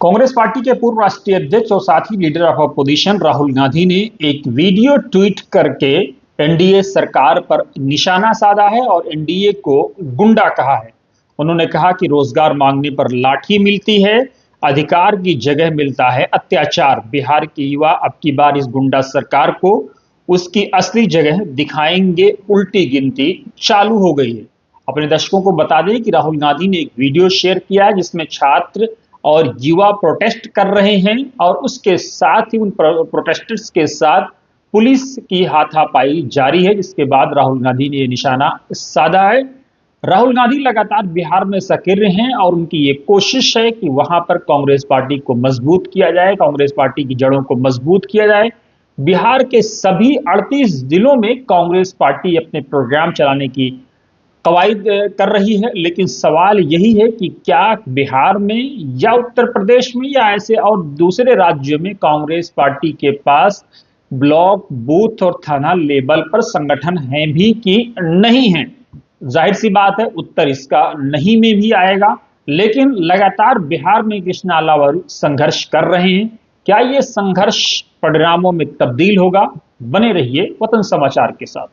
Congress party के पूर्व राष्ट्रीय अध्यक्ष और साथ ही leader of opposition Rahul Gandhi ने एक वीडियो ट्वीट करके एनडीए सरकार पर निशाना साधा है और एनडीए को गुंडा कहा है। उन्होंने कहा कि रोजगार मांगने पर लाठी मिलती है, अधिकार की जगह मिलता है अत्याचार। बिहार के युवा अब की बार इस गुंडा सरकार को उसकी असली जगह दिखाएंगे, उल्टी गिनती चालू हो गई है। अपने दर्शकों को बता दें कि राहुल गांधी ने एक वीडियो शेयर किया है जिसमें छात्र और युवा प्रोटेस्ट कर रहे हैं और उसके साथ ही उन प्रोटेस्टर्स के साथ पुलिस की हाथापाई जारी है, जिसके बाद राहुल गांधी ने यह निशाना साधा है। राहुल गांधी लगातार बिहार में सक्रिय हैं और उनकी ये कोशिश है कि वहां पर कांग्रेस पार्टी को मजबूत किया जाए, कांग्रेस पार्टी की जड़ों को मजबूत किया जाए। बिहार के सभी 38 जिलों में कांग्रेस पार्टी अपने प्रोग्राम चलाने की कवायद कर रही है, लेकिन सवाल यही है कि क्या बिहार में या उत्तर प्रदेश में या ऐसे और दूसरे राज्यों में कांग्रेस पार्टी के पास ब्लॉक, बूथ और थाना लेवल पर संगठन हैं भी कि नहीं है। जाहिर सी बात है उत्तर इसका नहीं में भी आएगा, लेकिन लगातार बिहार में कृष्णा अलावारू संघर्ष कर रहे हैं। क्या ये संघर्ष परिणामों में तब्दील होगा? बने रहिए वतन समाचार के साथ।